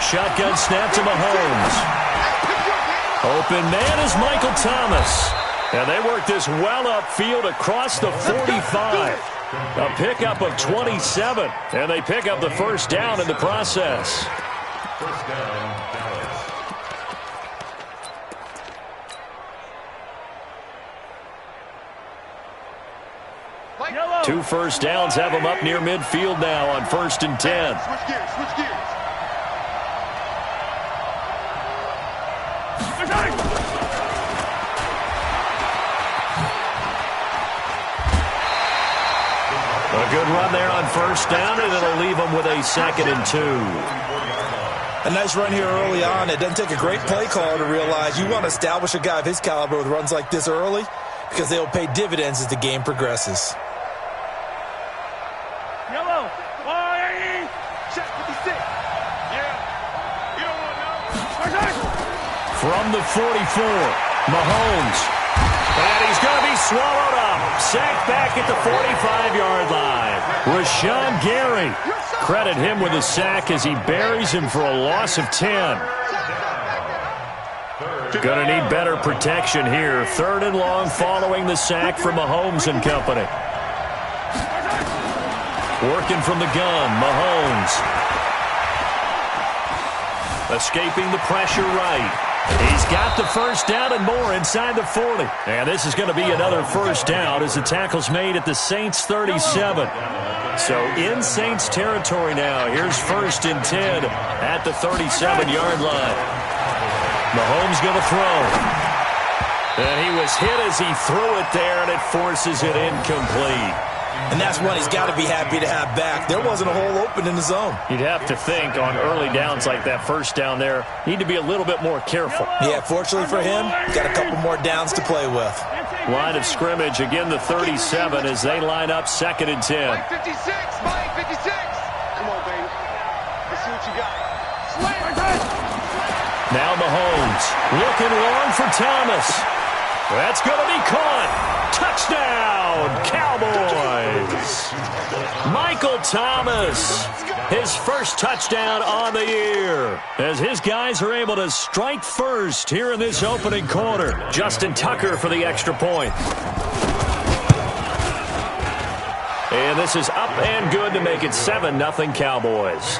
shotgun snap to Mahomes. Open man is Michael Thomas. And they work this well upfield across the 45. A pickup of 27. And they pick up the first down in the process. First down, Dallas. Two first downs have them up near midfield now on 1st and 10. Switch gears, switch gears. A good run there on 1st down, and it'll leave them with a 2nd and 2. A nice run here early on. It doesn't take a great play caller to realize you want to establish a guy of his caliber with runs like this early because they'll pay dividends as the game progresses. Yellow. Check 56. Yeah. You don't want to know. From the 44, Mahomes. And he's going to be swallowed up. Sacked back at the 45-yard line. Rashawn Gary. Credit him with a sack as he buries him for a loss of 10. Going to need better protection here. 3rd and long following the sack from Mahomes and company. Working from the gun, Mahomes. Escaping the pressure right. He's got the first down and more inside the 40. And this is going to be another first down as the tackle's made at the Saints 37. So in Saints territory now. Here's 1st and 10 at the 37-yard line. Mahomes going to throw. And he was hit as he threw it there, and it forces it incomplete. And that's one he's got to be happy to have back. There wasn't a hole open in the zone. You'd have to think on early downs like that first down there, need to be a little bit more careful. Yeah, fortunately for him, got a couple more downs to play with. Line of scrimmage, again the 37 as they line up 2nd and 10. Mike 56, Mike 56. Come on, baby. Let's see what you got. Now Mahomes looking long for Thomas. That's going to be caught. Touchdown, Cowboys. Michael Thomas, his first touchdown on the year, as his guys are able to strike first here in this opening quarter. Justin Tucker for the extra point. And this is up and good to make it 7-0 Cowboys.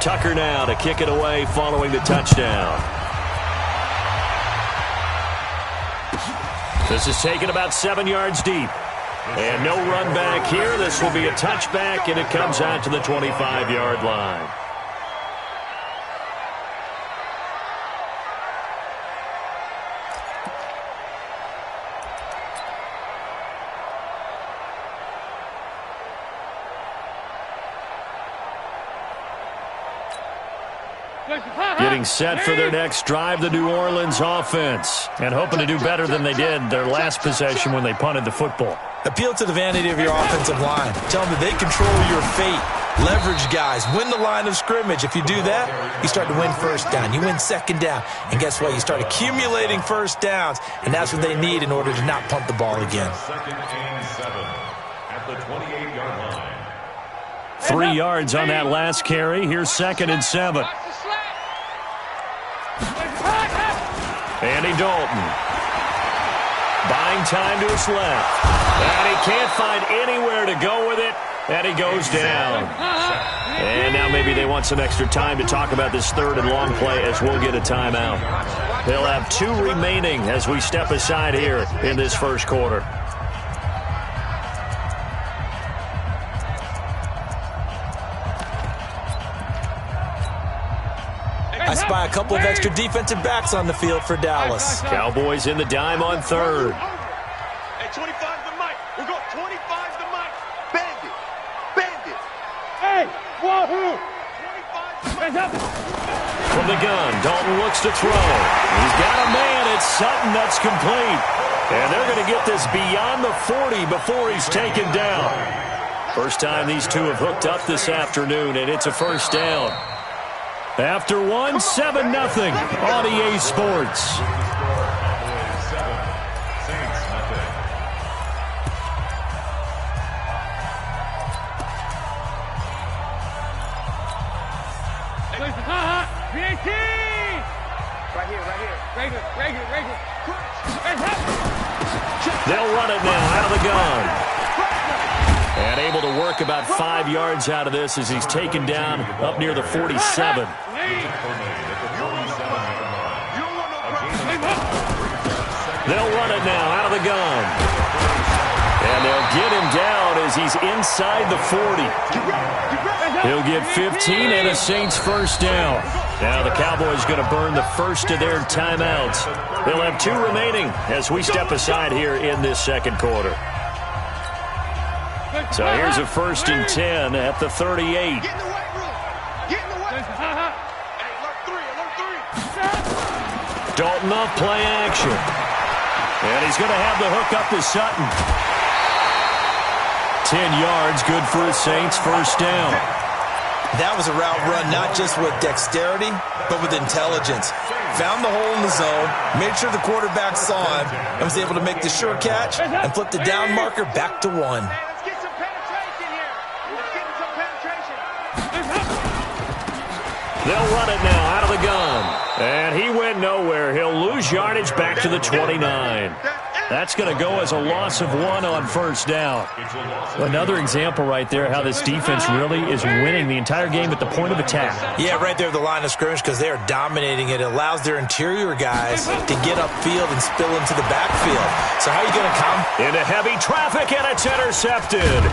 Tucker now to kick it away following the touchdown. This is taken about 7 yards deep. And no run back here. This will be a touchback, and it comes out to the 25-yard line. Getting set for their next drive, the New Orleans offense, and hoping to do better than they did their last possession when they punted the football. Appeal to the vanity of your offensive line. Tell them that they control your fate. Leverage guys. Win the line of scrimmage. If you do that, you start to win first down. You win 2nd down. And guess what? You start accumulating first downs, and that's what they need in order to not punt the ball again. 2nd and 7 at the 28-yard line. 3 yards on that last carry. Here's 2nd and 7. Andy Dalton. Buying time to his left. And he can't find anywhere to go with it. And he goes down. And now maybe they want some extra time to talk about this 3rd and long play as we'll get a timeout. They'll have 2 remaining as we step aside here in this first quarter. I spy a couple of extra defensive backs on the field for Dallas. Cowboys in the dime on 3rd. Hey, 25 the mic. We're going 25 the mic. Bend it. Bend it. Hey, wahoo. 25 the mic. From the gun, Dalton looks to throw. He's got a man. It's Sutton. That's complete. And they're going to get this beyond the 40 before he's taken down. First time these two have hooked up this afternoon, and it's a first down. After one, 7-0 on EA Sports. They'll run it now out of the gun. And able to work about 5 yards out of this as he's taken down up near the 47. They'll run it now out of the gun. And they'll get him down as he's inside the 40. He'll get 15 and a Saints first down. Now the Cowboys going to burn the first of their timeouts. They'll have 2 remaining as we step aside here in this second quarter. So here's a 1st and 10 at the 38. Get in the weight room. Get in the weight room. Hey, alert 3. Dalton off play action. And he's going to have the hook up to Sutton. 10 yards, good for a Saints first down. That was a route run not just with dexterity, but with intelligence. Found the hole in the zone, made sure the quarterback saw him, and was able to make the sure catch and flip the down marker back to 1. Let's get some penetration here. Let's get some penetration. They'll run it now out of the gun. And he went nowhere. He'll lose yardage back to the 29. That's going to go as a loss of 1 on first down. Another example right there how this defense really is winning the entire game at the point of attack. Yeah, right there at the line of scrimmage because they are dominating it. It allows their interior guys to get upfield and spill into the backfield. So how are you going to come? Into heavy traffic, and it's intercepted.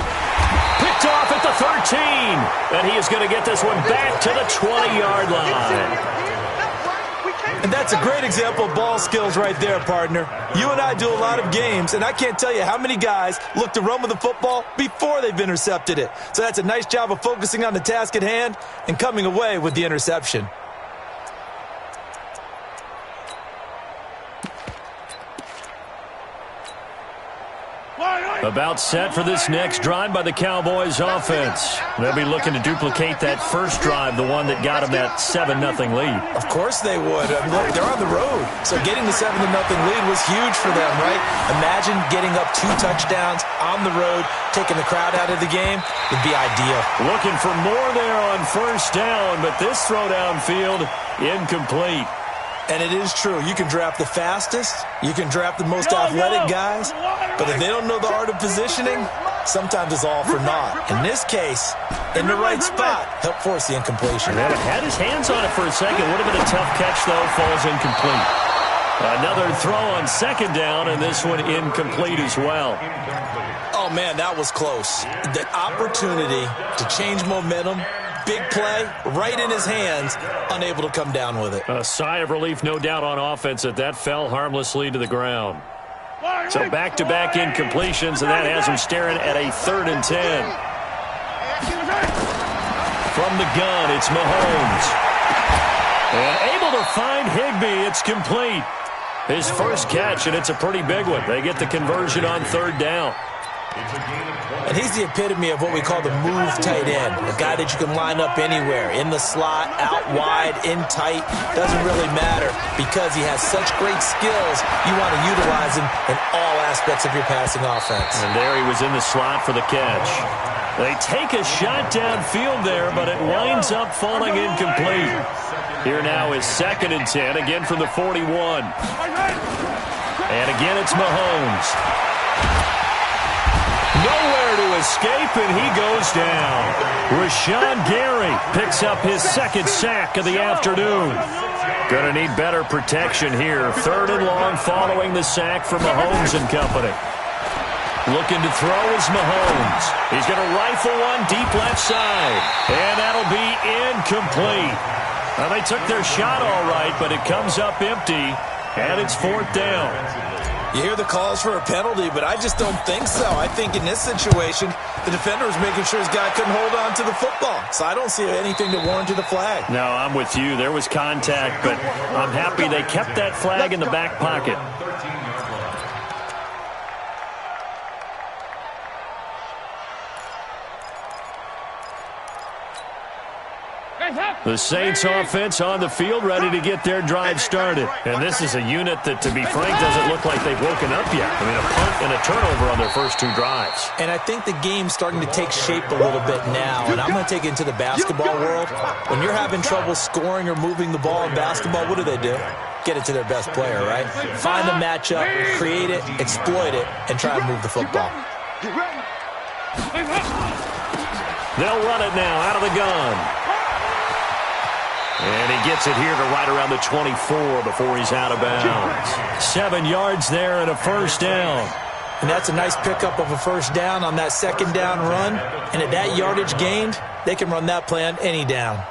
Picked off at the 13. And he is going to get this one back to the 20-yard line. And that's a great example of ball skills right there, partner. You and I do a lot of games, and I can't tell you how many guys look to run with the football before they've intercepted it. So that's a nice job of focusing on the task at hand and coming away with the interception. About set for this next drive by the Cowboys offense. They'll be looking to duplicate that first drive, the one that got them that 7-0 lead. Of course they would. I mean, look, they're on the road. So getting the 7-0 lead was huge for them, right? Imagine getting up 2 touchdowns on the road, taking the crowd out of the game. Would be ideal. Looking for more there on first down, but this throw downfield incomplete. And it is true. You can draft the fastest. You can draft the most athletic guys. But if they don't know the art of positioning, sometimes it's all for naught. In this case, in the right spot, help force the incompletion. Had his hands on it for a second. Would have been a tough catch, though. Falls incomplete. Another throw on second down, and this one incomplete as well. Oh, man, that was close. The opportunity to change momentum, big play, right in his hands, unable to come down with it. A sigh of relief, no doubt, on offense that fell harmlessly to the ground. So back-to-back incompletions, and that has him staring at a 3rd and 10. From the gun, it's Mahomes. And able to find Higbee. It's complete. His first catch, and it's a pretty big one. They get the conversion on 3rd down. And he's the epitome of what we call the move tight end, a guy that you can line up anywhere, in the slot, out wide, in tight, doesn't really matter because he has such great skills. You want to utilize him in all aspects of your passing offense. And there he was in the slot for the catch. They take a shot downfield there, but it winds up falling incomplete. Here now is 2nd and 10, again from the 41. And again it's Mahomes. Nowhere to escape, and he goes down. Rashawn Gary picks up his 2nd sack of the afternoon. Going to need better protection here. 3rd and long following the sack from Mahomes and company. Looking to throw is Mahomes. He's going to rifle one deep left side, and that'll be incomplete. Well, they took their shot all right, but it comes up empty, and it's 4th down. You hear the calls for a penalty, but I just don't think so. I think in this situation, the defender was making sure his guy couldn't hold on to the football. So I don't see anything to warrant the flag. No, I'm with you. There was contact, but I'm happy they kept that flag in the back pocket. The Saints offense on the field, ready to get their drive started. And this is a unit that, to be frank, doesn't look like they've woken up yet. I mean, a punt and a turnover on their first 2 drives. And I think the game's starting to take shape a little bit now. And I'm going to take it into the basketball world. When you're having trouble scoring or moving the ball in basketball, what do? Get it to their best player, right? Find the matchup, create it, exploit it, and try to move the football. They'll run it now out of the gun. And he gets it here to right around the 24 before he's out of bounds. 7 yards there and a first down. And that's a nice pickup of a first down on that second down run. And at that yardage gained, they can run that play on any down.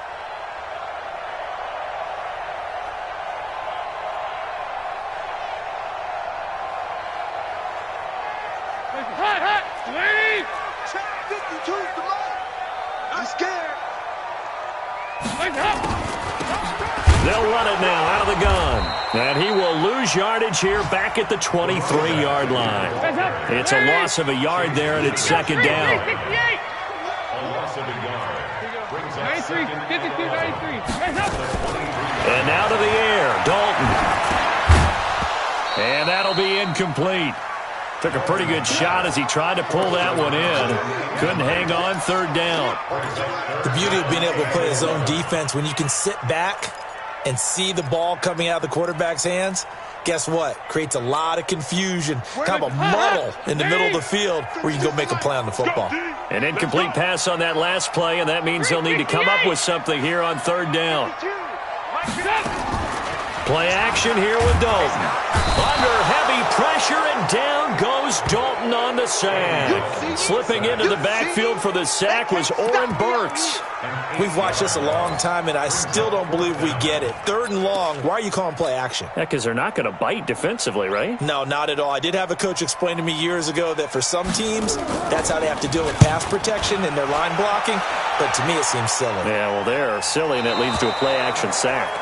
They'll run it now out of the gun. And he will lose yardage here back at the 23-yard line. It's a loss of a yard there, and it's second down. A loss of a yard. Brings up 52, 93. And now to the air, Dalton. And that'll be incomplete. Took a pretty good shot as he tried to pull that one in. Couldn't hang on, third down. The beauty of being able to play his own defense, when you can sit back and see the ball coming out of the quarterback's hands, guess what? Creates a lot of confusion, kind of a muddle in the middle of the field where you can go make a play on the football. An incomplete pass on that last play, and that means they'll need to come up with something here on third down. Play action here with Dalton. Under heavy pressure, and down goes Dalton on the sack. Slipping into the backfield for the sack was Oren Burks. We've watched this a long time, and I still don't believe we get it. Third and long, why are you calling play action? Yeah, because they're not going to bite defensively, right? No, not at all. I did have a coach explain to me years ago that for some teams, that's how they have to deal with pass protection and their line blocking. But to me, it seems silly. Yeah, well, they're silly, and it leads to a play action sack.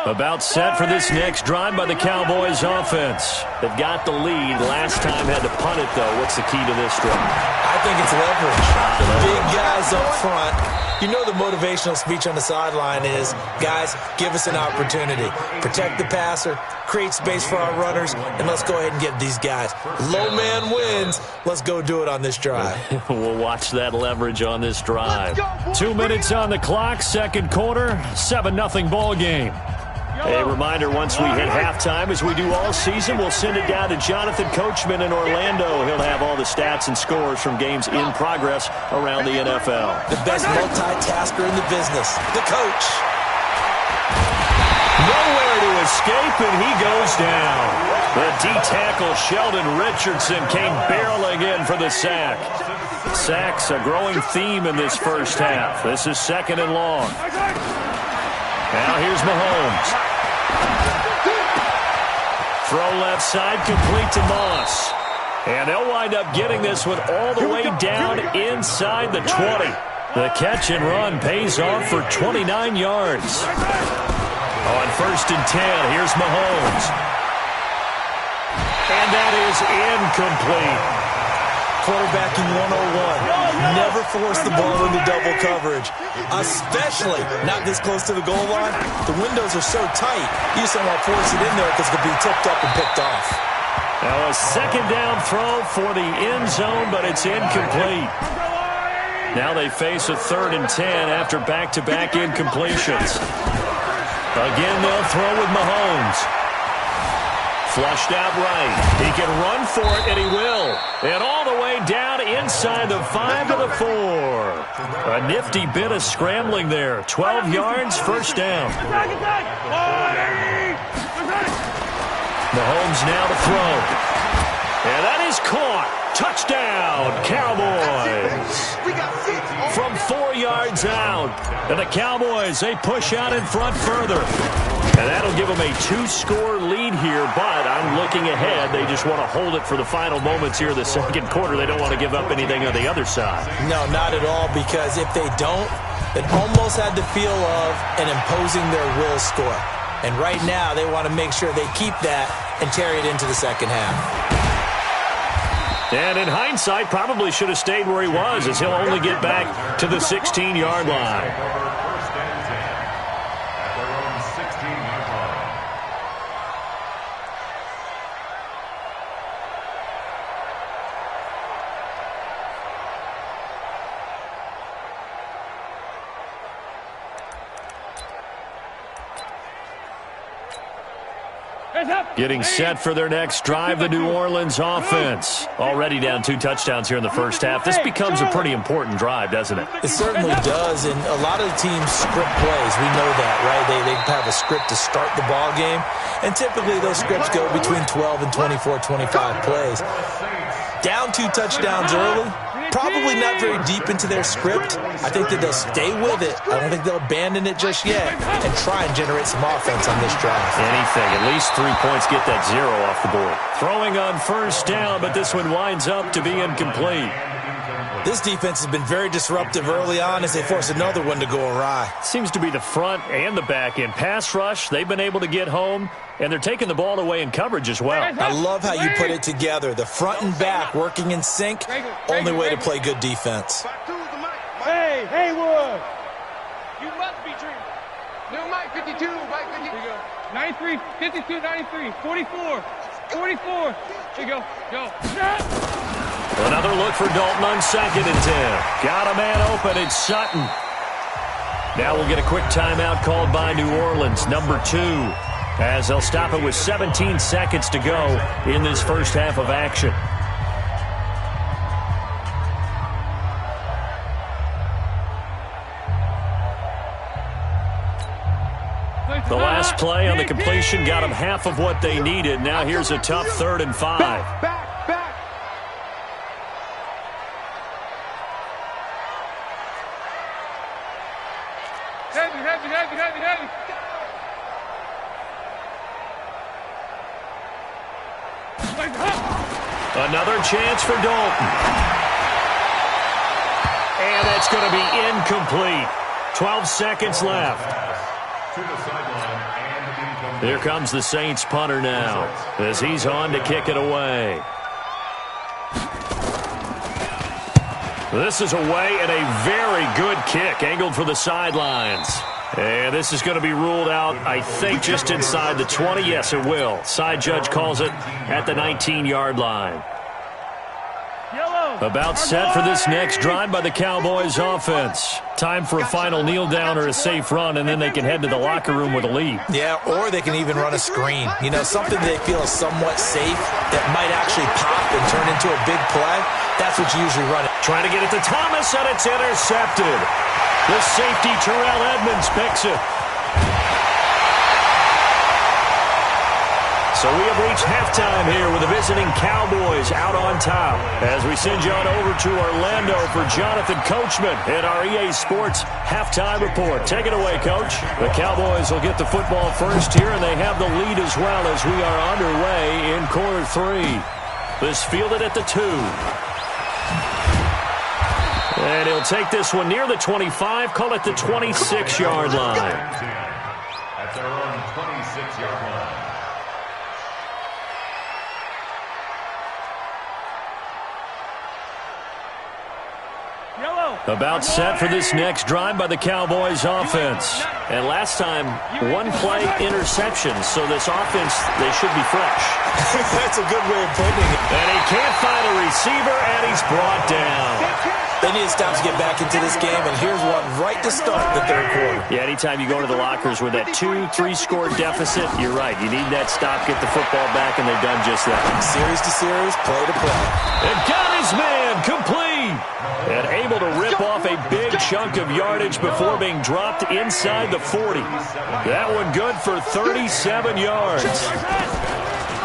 About set for this next drive by the Cowboys offense. They've got the lead. Last time had to punt it, though. What's the key to this drive? I think it's leverage. Big guys up front. You know the motivational speech on the sideline is, guys, give us an opportunity. Protect the passer, create space for our runners, and let's go ahead and get these guys. Low man wins. Let's go do it on this drive. We'll watch that leverage on this drive. 2 minutes on the clock, second quarter, 7-0 ball game. A reminder, once we hit halftime, as we do all season, we'll send it down to Jonathan Coachman in Orlando. He'll have all the stats and scores from games in progress around the NFL. The best multitasker in the business, the coach. Nowhere to escape, and he goes down. The D-tackle Sheldon Richardson came barreling in for the sack. Sacks a growing theme in this first half. This is second and long. Now here's Mahomes. Throw left side, complete to Moss. And they'll wind up getting this one all the way down inside the 20. The catch and run pays off for 29 yards. On first and 10, here's Mahomes. And that is incomplete. Quarterbacking 101. Never force the ball into double coverage, especially not this close to the goal line. The windows are so tight, you just don't want to force it in there because it could be tipped up and picked off. Now a second down throw for the end zone, but it's incomplete. Now they face a third and 10 after back-to-back incompletions. Again, they'll throw with Mahomes. Flushed out right. He can run for it, and he will. And all the way down inside the 5 to the 4. A nifty bit of scrambling there. 12 yards, first down. Mahomes now to throw. And that is caught. Touchdown, Cowboys. From 4 yards out. And the Cowboys, they push out in front further. And that'll give them a 2-score lead here, but I'm looking ahead. They just want to hold it for the final moments here of the second quarter. They don't want to give up anything on the other side. No, not at all, because if they don't, It almost had the feel of an imposing their will score. And right now, they want to make sure they keep that and carry it into the second half. And in hindsight, probably should have stayed where he was, as he'll only get back to the 16-yard line. First and 10 at their own 16-yard line. Getting set for their next drive, the New Orleans offense. Already down 2 touchdowns here in the first half. This becomes a pretty important drive, doesn't it? It certainly does, and a lot of the teams script plays. We know that, right? They have a script to start the ball game, and typically those scripts go between 12 and 24, 25 plays. Down 2 touchdowns early, probably not very deep into their script. I think that they'll stay with it. I don't think they'll abandon it just yet and try and generate some offense on this drive. Anything. At least 3 points, get that 0 off the board. Throwing on first down, but this one winds up to be incomplete. This defense has been very disruptive early on as they force another one to go awry. Seems to be the front and the back end. Pass rush, they've been able to get home, and they're taking the ball away in coverage as well. I love how you put it together. The front and back working in sync, only way to play good defense. Hey, Haywood! You must be dreaming. New Mike 52, Mike 52. Here you go. 93, 52, 93, 44, 44. Here you go. Go. Another look for Dalton on 2nd and 10. Got a man open. It's Sutton. Now we'll get a quick timeout called by New Orleans, number 2, as they'll stop it with 17 seconds to go in this first half of action. The last play on the completion got them half of what they needed. Now here's a tough 3rd and 5. Back. Heavy. Another chance for Dalton. And that's going to be incomplete. 12 seconds left. To the sideline and incomplete. Here comes the Saints punter now as he's on to kick it away. This is away and a very good kick, angled for the sidelines. And this is going to be ruled out, I think, just inside the 20. Yes, it will. Side judge calls it at the 19-yard line. About set for this next drive by the Cowboys offense. Time for a final kneel down or a safe run, and then they can head to the locker room with a lead. Yeah, or they can even run a screen. You know, something they feel is somewhat safe that might actually pop and turn into a big play. That's what you usually run. Trying to get it to Thomas, and it's intercepted. The safety, Terrell Edmonds, picks it. So we have reached halftime here with the visiting Cowboys out on top. As we send you on over to Orlando for Jonathan Coachman at our EA Sports Halftime Report. Take it away, Coach. The Cowboys will get the football first here, and they have the lead as well as we are underway in quarter 3. This fielded at the 2. And he'll take this one near the 25, call it the 26-yard line. At their own 26-yard line. About set for this next drive by the Cowboys offense. And last time, 1 play interception, so this offense, they should be fresh. That's a good way of putting it. And he can't find a receiver, and he's brought down. They need to stop to get back into this game, and here's one right to start the 3rd quarter. Yeah, anytime you go to the lockers with that 2-3-score deficit, you're right. You need that stop, get the football back, and they've done just that. Series to series, play to play. And got his man complete. And able to rip off a big chunk of yardage before being dropped inside the 40. That one good for 37 yards.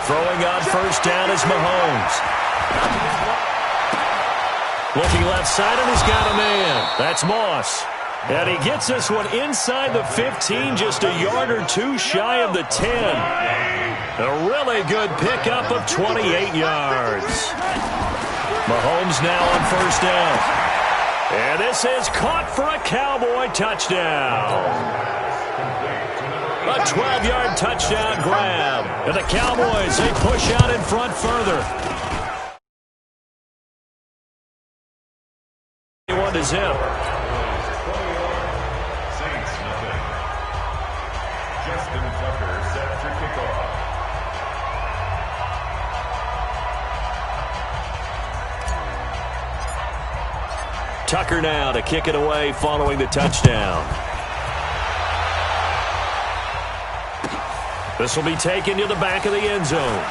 Throwing on first down is Mahomes. Looking left side, and he's got a man. That's Moss. And he gets this one inside the 15, just a yard or 2 shy of the 10. A really good pickup of 28 yards. Mahomes now on first down. And this is caught for a Cowboy touchdown. A 12-yard touchdown grab. And the Cowboys, they push out in front further. 1 to zip. Saints nothing. Justin Tucker set for kickoff. Tucker now to kick it away following the touchdown. This will be taken to the back of the end zone.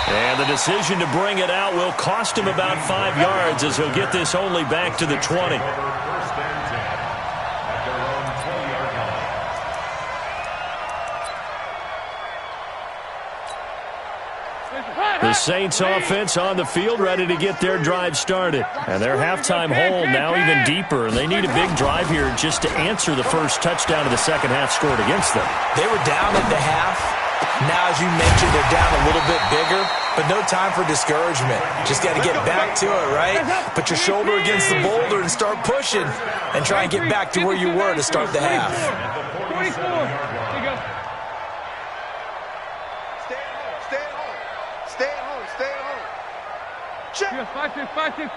And the decision to bring it out will cost him about 5 yards as he'll get this only back to the 20. First and 10 at their own 20-yard line. The Saints offense on the field ready to get their drive started. And their halftime hole now even deeper. And they need a big drive here just to answer the first touchdown of the second half scored against them. They were down at the half. Now, as you mentioned, they're down a little bit bigger, but no time for discouragement. Just got to get back to it, right? Put your shoulder against the boulder and start pushing and try and get back to where you were to start the half. 24. There you go. Stay at home. Stay at home. Stay at home. Stay at home. Check. 5-6.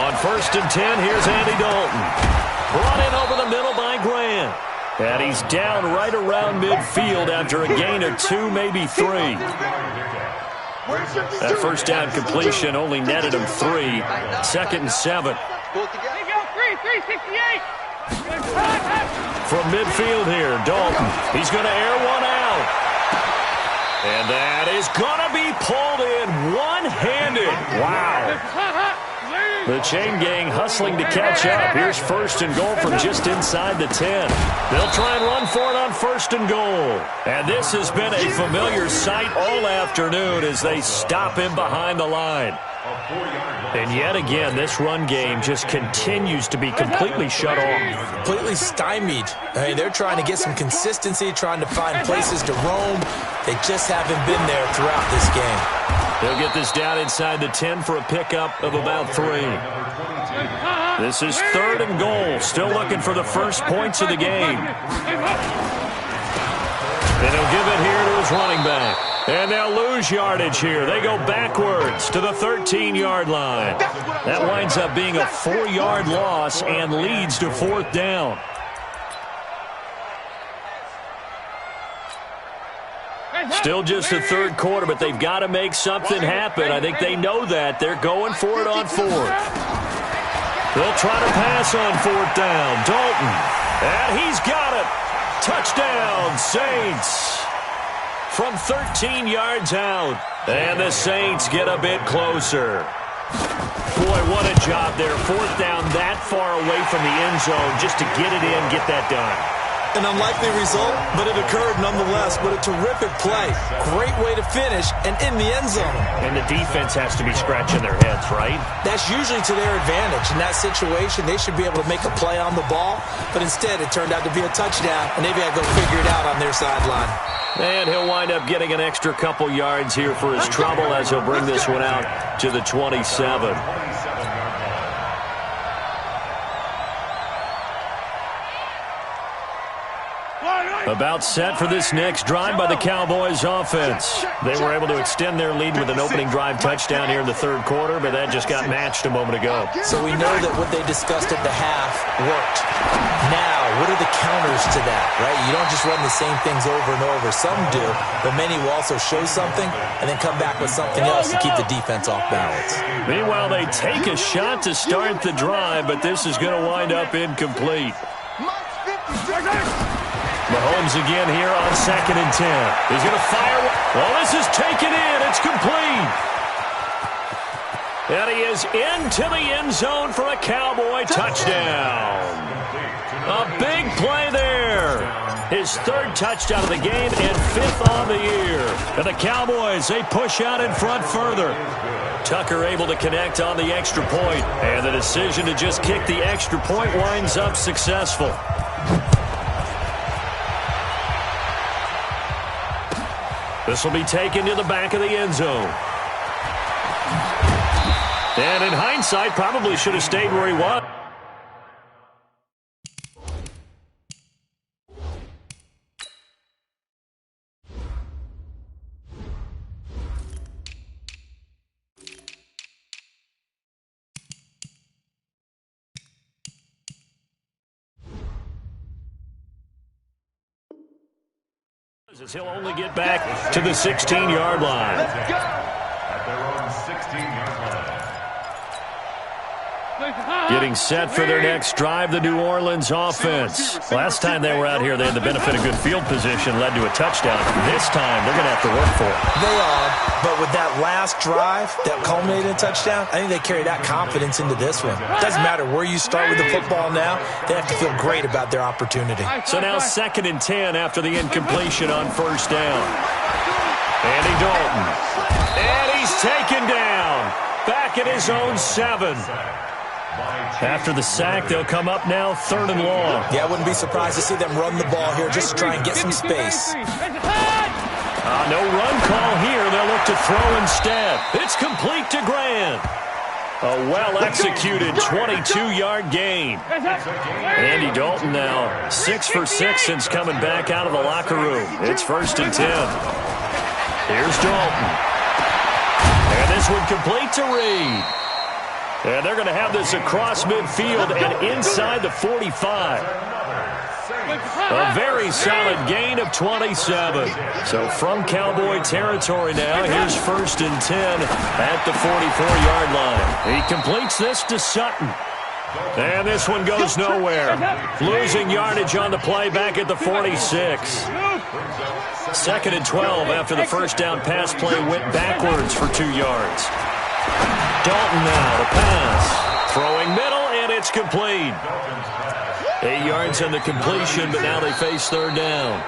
On first and 10, here's Andy Dalton. Brought in over the middle by Grant. And he's down right around midfield after a gain of 2, maybe 3. That first down completion only netted him 3. Second and 7. There you go. 368. From midfield here, Dalton. He's going to air one out. And that is going to be pulled in one-handed. Wow. The chain gang hustling to catch up. Here's first and goal from just inside the 10. They'll try and run for it on first and goal. And this has been a familiar sight all afternoon as they stop him behind the line. And yet again, this run game just continues to be completely shut off. Completely stymied. I mean, they're trying to get some consistency, trying to find places to roam. They just haven't been there throughout this game. They'll get this down inside the 10 for a pickup of about 3. This is third and goal. Still looking for the first points of the game. And he'll give it here to his running back. And they'll lose yardage here. They go backwards to the 13-yard line. That winds up being a 4-yard loss and leads to fourth down. Still just the third quarter, but they've got to make something happen. I think they know that. They're going for it on fourth. They'll try to pass on fourth down. Dalton. And he's got it. Touchdown, Saints. From 13 yards out. And the Saints get a bit closer. Boy, what a job there. Fourth down that far away from the end zone just to get it in, get that done. An unlikely result, but it occurred nonetheless. But a terrific play. Great way to finish and in the end zone. And the defense has to be scratching their heads, right? That's usually to their advantage. In that situation, they should be able to make a play on the ball. But instead, it turned out to be a touchdown. And they've got to go figure it out on their sideline. And he'll wind up getting an extra couple yards here for his trouble as he'll bring this one out to the 27. About set for this next drive by the Cowboys offense. They were able to extend their lead with an opening drive touchdown here in the third quarter, but that just got matched a moment ago. So we know that what they discussed at the half worked. Now, what are the counters to that, right? You don't just run the same things over and over. Some do, but many will also show something and then come back with something else to keep the defense off balance. Meanwhile, they take a shot to start the drive, but this is going to wind up incomplete. Mahomes again here on second and 10. He's going to fire. Well, this is taken in. It's complete. And he is into the end zone for a Cowboy touchdown. A big play there. His third touchdown of the game and fifth on the year. And the Cowboys, they push out in front further. Tucker able to connect on the extra point. And the decision to just kick the extra point winds up successful. This will be taken to the back of the end zone. And in hindsight, probably should have stayed where he was. As he'll only get back to the 16-yard line. At their own 16-yard line. Getting set for their next drive, the New Orleans offense. Last time they were out here, they had the benefit of good field position, led to a touchdown. This time, they're going to have to work for it. They are, but with that last drive that culminated in a touchdown, I think they carry that confidence into this one. It doesn't matter where you start with the football now. They have to feel great about their opportunity. So now 2nd and 10 after the incompletion on 1st down. Andy Dalton. And he's taken down. Back at his own 7. After the sack, they'll come up now 3rd and long. Yeah, I wouldn't be surprised to see them run the ball here just to try and get some space. No run call here. They'll look to throw instead. It's complete to Grant. A well-executed 22-yard gain. Andy Dalton now 6 for 6 since coming back out of the locker room. It's 1st and 10. Here's Dalton. And this one complete to Reed. And they're going to have this across midfield and inside the 45. A very solid gain of 27. So from Cowboy territory now, here's 1st and 10 at the 44-yard line. He completes this to Sutton. And this one goes nowhere. Losing yardage on the play back at the 46. 2nd and 12 after the 1st down pass play went backwards for 2 yards. Dalton now to pass. Throwing middle, and it's complete. 8 yards on the completion, but now they face 3rd down.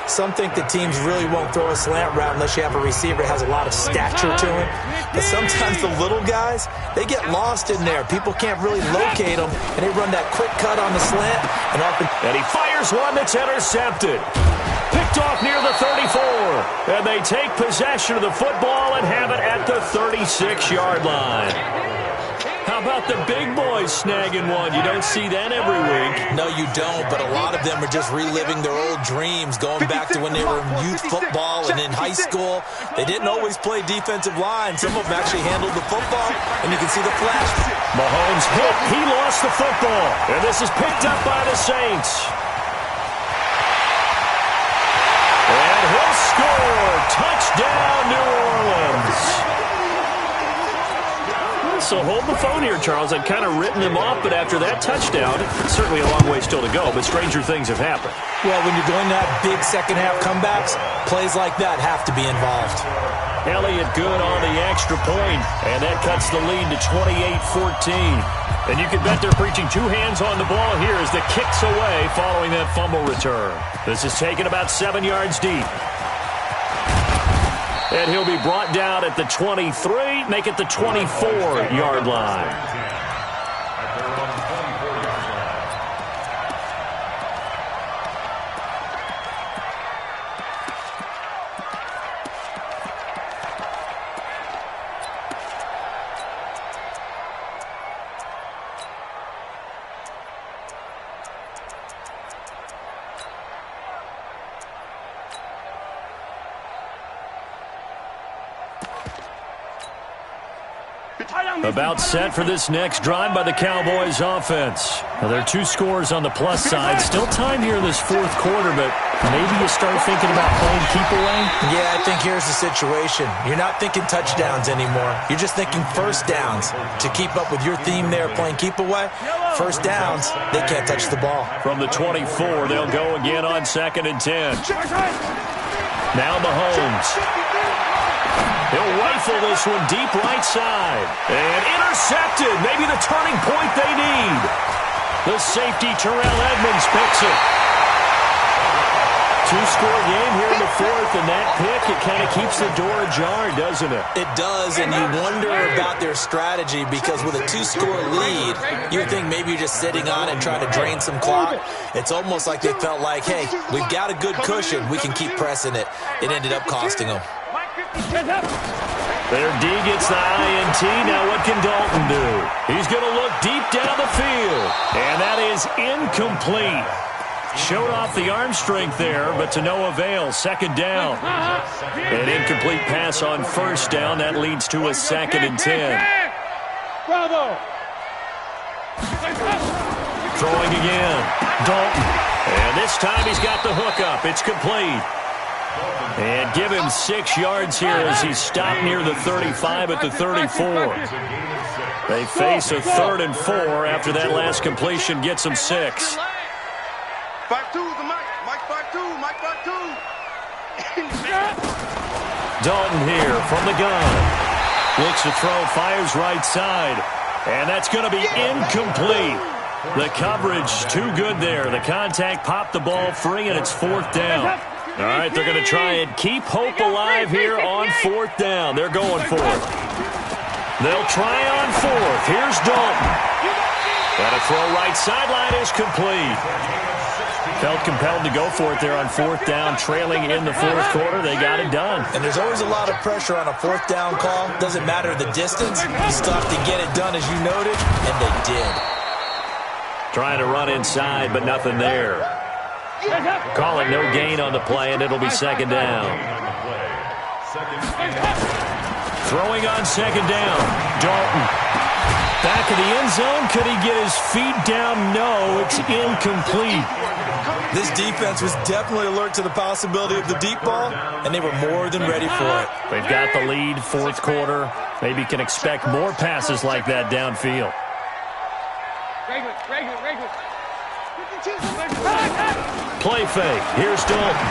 Some think the teams really won't throw a slant route unless you have a receiver that has a lot of stature to him. But sometimes the little guys, they get lost in there. People can't really locate them, and they run that quick cut on the slant. And he fires one that's intercepted. Picked off near the 34. And they take possession of the football and have it at the 36-yard line. How about the big boys snagging one? You don't see that every week. No, you don't, but a lot of them are just reliving their old dreams, going back to when they were in youth football and in high school. They didn't always play defensive line. Some of them actually handled the football, and you can see the flash. Mahomes hit. He lost the football. And this is picked up by the Saints. And he'll score. Touchdown, New Orleans. So hold the phone here, Charles. I'd kind of written him off, but after that touchdown, certainly a long way still to go, but stranger things have happened. Well, when you're going to have big second-half comebacks, plays like that have to be involved. Elliott good on the extra point, and that cuts the lead to 28-14. And you can bet they're preaching 2 hands on the ball here as the kick's away following that fumble return. This is taken about 7 yards deep. And he'll be brought down at the 23, make it the 24-yard line. About set for this next drive by the Cowboys offense. Now, there are 2 scores on the plus side. Still time here in this 4th quarter, but maybe you start thinking about playing keep away? Yeah, I think here's the situation. You're not thinking touchdowns anymore. You're just thinking 1st downs. To keep up with your theme there, playing keep away, 1st downs, they can't touch the ball. From the 24, they'll go again on 2nd and 10. Now Mahomes. He'll rifle this one deep right side. And intercepted. Maybe the turning point they need. The safety, Terrell Edmonds, picks it. 2-score game here in the 4th, and that pick, it kind of keeps the door ajar, doesn't it? It does, and you wonder about their strategy because with a 2-score lead, you think maybe you're just sitting on and trying to drain some clock. It's almost like they felt like, hey, we've got a good cushion. We can keep pressing it. It ended up costing them. Their D gets the INT. Now what can Dalton do? He's going to look deep down the field. And that is incomplete. Showed off the arm strength there, but to no avail. Second down. An incomplete pass on first down. That leads to a 2nd and 10. Bravo. Throwing again. Dalton. And this time he's got the hook up. It's complete. And give him 6 yards here as he's stopped near the 35 at the 34. They face a 3rd and 4 after that last completion gets them 6. 5-2 the Mike. Mike 5-2. Mike 5-2. Dalton here from the gun. Looks to throw, fires right side. And that's going to be incomplete. The coverage too good there. The contact popped the ball free, and it's 4th down. All right, they're going to try and keep hope alive here on 4th down. They're going for it. They'll try on 4th. Here's Dalton. And a throw right sideline is complete. Felt compelled to go for it there on 4th down, trailing in the 4th quarter. They got it done. And there's always a lot of pressure on a 4th down call. Doesn't matter the distance. You still have to get it done, as you noted, and they did. Trying to run inside, but nothing there. Calling no gain on the play, and it'll be 2nd down. Throwing on 2nd down. Dalton. Back of the end zone. Could he get his feet down? No, it's incomplete. This defense was definitely alert to the possibility of the deep ball, and they were more than ready for it. They've got the lead, 4th quarter. Maybe can expect more passes like that downfield. Regular. Play fake. Here's Dalton.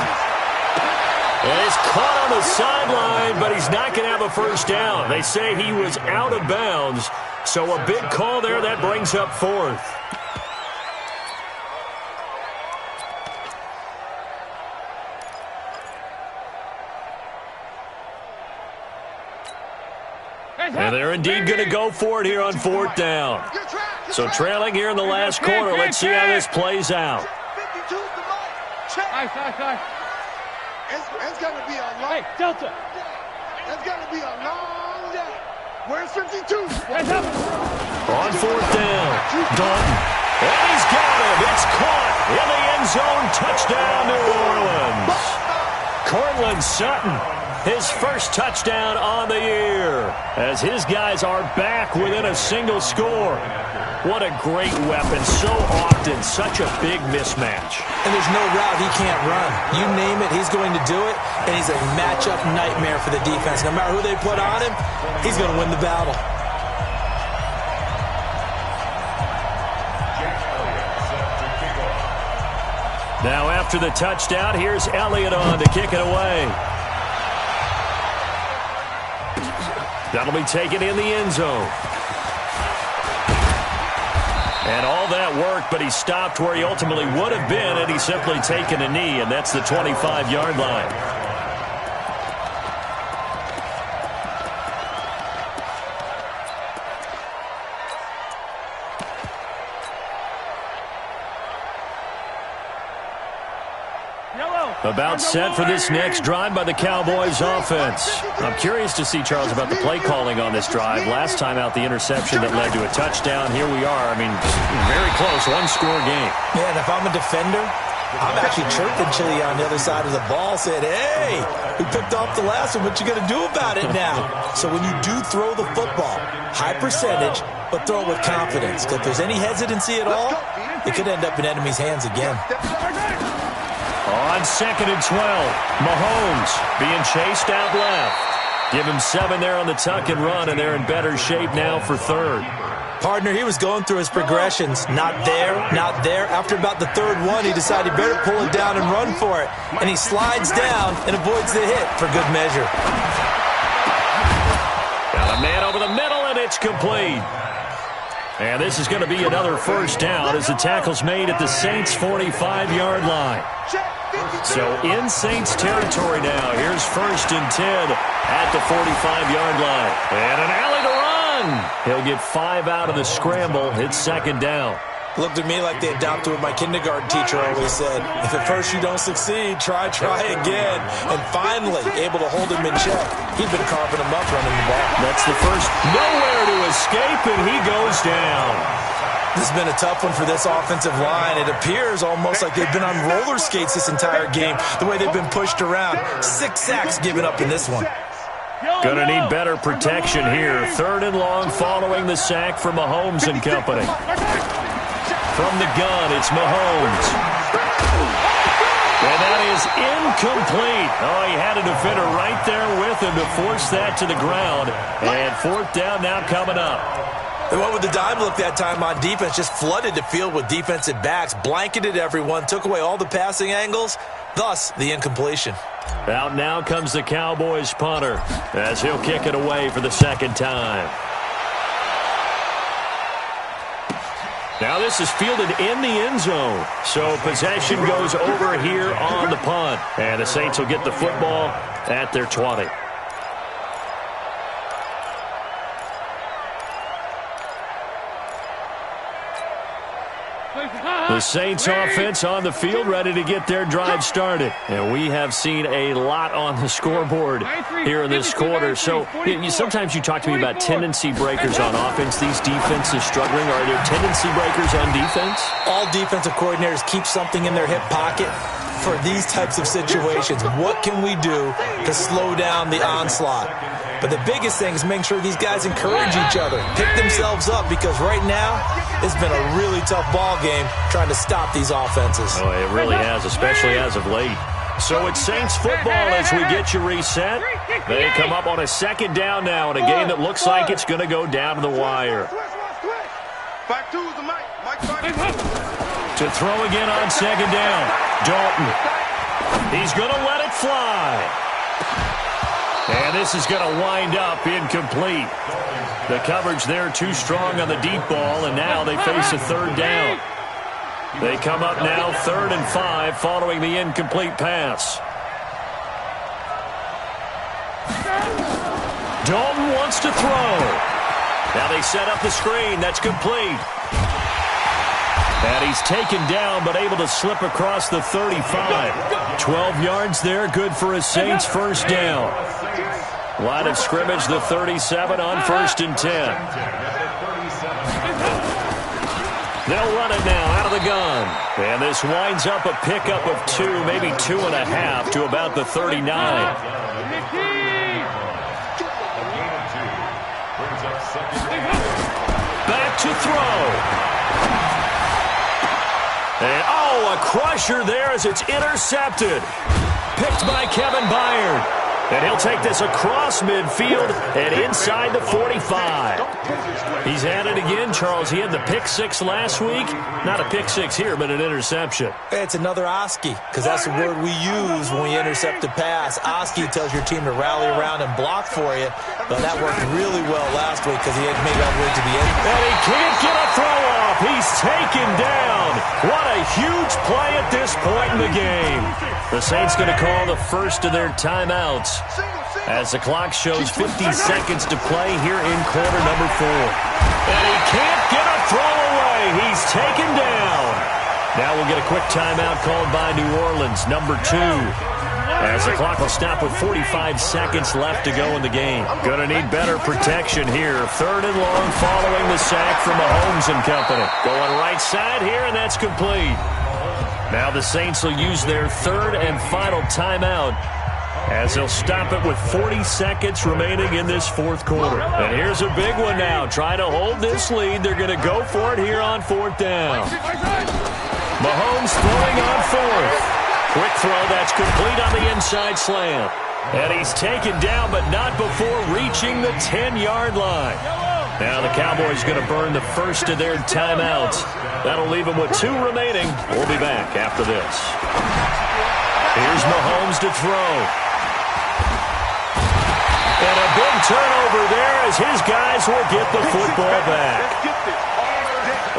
And he's caught on the sideline, but he's not going to have a 1st down. They say he was out of bounds, so a big call there. That brings up 4th. And they're indeed going to go for it here on 4th down. So trailing here in the last quarter. Let's see how this plays out. It's going to be a long Hey, Delta. It's going to be a long day. Where's 52? On 4th down, Dalton. And he's got it. It's caught in the end zone. Touchdown, New Orleans. Cortland Sutton, his first touchdown on the year, as his guys are back within a single score. What a great weapon. So often, such a big mismatch. And there's no route he can't run. You name it, he's going to do it, and he's a matchup nightmare for the defense. No matter who they put on him, he's going to win the battle. Now after the touchdown, here's Elliott on to kick it away. That'll be taken in the end zone. And all that work, but he stopped where he ultimately would have been had he simply taken a knee, and that's the 25-yard line. About set for this next drive by the Cowboys offense. I'm curious to see, Charles, about the play calling on this drive. Last time out, the interception that led to a touchdown. Here we are. I mean, very close, one-score game. Yeah, and if I'm a defender, I'm actually chirping Chili on the other side of the ball, said, hey, we picked off the last one. What you going to do about it now? So when you do throw the football, high percentage, but throw it with confidence. Because if there's any hesitancy at all, it could end up in enemy's hands again. On 2nd and 12, Mahomes being chased out left. Give him 7 there on the tuck and run, and they're in better shape now for 3rd. Partner, he was going through his progressions. Not there, not there. After about the 3rd one, he decided he better pull it down and run for it. And he slides down and avoids the hit for good measure. Got a man over the middle, and it's complete. And this is going to be another 1st down as the tackle's made at the Saints' 45-yard line. So in Saints territory now. Here's 1st and 10 at the 45-yard line. And an alley to run. He'll get 5 out of the scramble. It's 2nd down. Looked at me like they adopted what my kindergarten teacher always said. If at first you don't succeed, try again. And finally, able to hold him in check. He'd been carving him up running the ball. That's the first. Nowhere to escape, and he goes down. This has been a tough one for this offensive line. It appears almost like they've been on roller skates this entire game, the way they've been pushed around. 6 sacks given up in this one. Gonna need better protection here. 3rd and long following the sack from Mahomes and company. From the gun, it's Mahomes. And that is incomplete. Oh, he had a defender right there with him to force that to the ground. And 4th down now coming up. They went with the dime look that time on defense, just flooded the field with defensive backs, blanketed everyone, took away all the passing angles, thus the incompletion. Out now comes the Cowboys punter as he'll kick it away for the 2nd time. Now this is fielded in the end zone. So possession goes over here on the punt. And the Saints will get the football at their 20. The Saints offense on the field, ready to get their drive started. And we have seen a lot on the scoreboard here in this quarter. So sometimes you talk to me about tendency breakers on offense. These defenses struggling. Are there tendency breakers on defense? All defensive coordinators keep something in their hip pocket for these types of situations. What can we do to slow down the onslaught? But the biggest thing is making sure these guys encourage each other, pick themselves up, because right now it's been a really tough ball game trying to stop these offenses. Oh, it really has, especially as of late. So it's Saints football as we get you reset. They come up on a 2nd down now in a game that looks like it's going to go down to the wire. To throw again on 2nd down. Dalton. He's going to let it fly. And this is going to wind up incomplete. The coverage there too strong on the deep ball, and now they face a 3rd down. They come up now 3rd and 5 following the incomplete pass. Dalton wants to throw. Now they set up the screen. That's complete. And he's taken down, but able to slip across the 35. 12 yards there, good for a Saints 1st down. Line of scrimmage, the 37 on 1st and 10. They'll run it now out of the gun. And this winds up a pickup of 2, maybe 2.5 to about the 39. Back to throw. And, a crusher there as it's intercepted. Picked by Kevin Byard. And he'll take this across midfield and inside the 45. He's had it again, Charles. He had the pick 6 last week. Not a pick 6 here, but an interception. It's another Oski, because that's the word we use when we intercept a pass. Oski tells your team to rally around and block for you. But that worked really well last week because he had made it all the way to the end. And he can't get a throw off. He's taken down. What a huge play at this point in the game. The Saints going to call the first of their timeouts as the clock shows 50 seconds to play here in quarter number 4. And he can't get a throw away. He's taken down. Now we'll get a quick timeout called by New Orleans, number 2. As the clock will stop with 45 seconds left to go in the game. Going to need better protection here. 3rd and long following the sack from Mahomes and company. Going right side here, and that's complete. Now the Saints will use their 3rd and final timeout as they'll stop it with 40 seconds remaining in this 4th quarter. And here's a big one now. Trying to hold this lead. They're going to go for it here on 4th down. Mahomes throwing on 4th. Quick throw, that's complete on the inside slant. And he's taken down, but not before reaching the 10-yard line. Now the Cowboys going to burn the first of their timeouts. That'll leave them with 2 remaining. We'll be back after this. Here's Mahomes to throw. And a big turnover there as his guys will get the football back.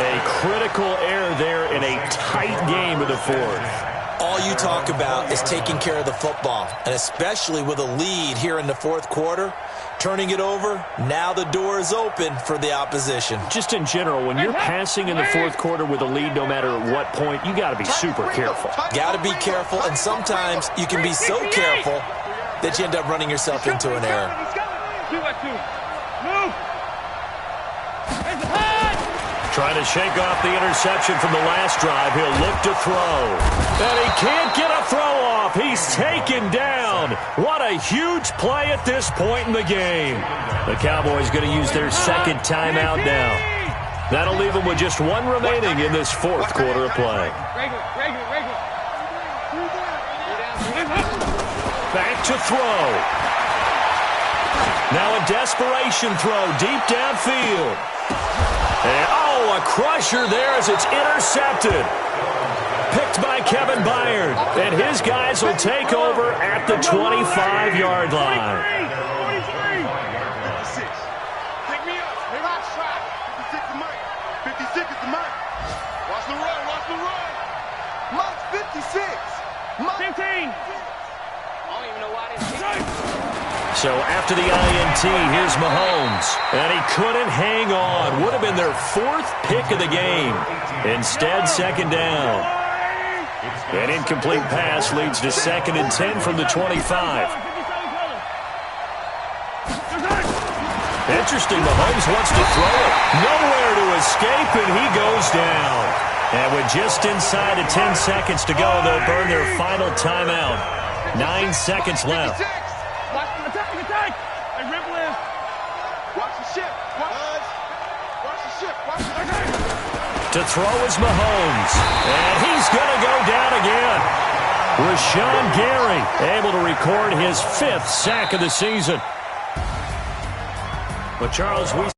A critical error there in a tight game of the 4th. All you talk about is taking care of the football, and especially with a lead here in the 4th quarter, Turning it over, now the door is open for the opposition. Just in general, when you're passing in the fourth quarter with a lead, no matter at what point, you got to be super careful. Got to be careful, and sometimes you can be so careful that you end up running yourself into an error. 2-by-2. Move. Trying to shake off the interception from the last drive. He'll look to throw. And he can't get a throw off. He's taken down. What a huge play at this point in the game. The Cowboys going to use their second timeout now. That'll leave them with just one remaining in this fourth quarter of play. Regular. Back to throw. Now a desperation throw deep downfield. And, a crusher there as it's intercepted. Picked by Kevin Byard. And his guys will take over at the 25-yard line. 56. Pick me up. Relax, try. 56 is mine. 56 is the mine. Watch the run. Mike's 56. 15. So after the INT, here's Mahomes. And he couldn't hang on. Would have been their fourth pick of the game. Instead, second down. An incomplete pass leads to 2nd and 10 from the 25. Interesting, Mahomes wants to throw it. Nowhere to escape, and he goes down. And with just inside of 10 seconds to go, they'll burn their final timeout. 9 seconds left. Attack! Hey, ripple in. Watch the ship. Watch the ship. To throw is Mahomes. And he's going to go down again. Rashawn Gary able to record his 5th sack of the season. But Charles, we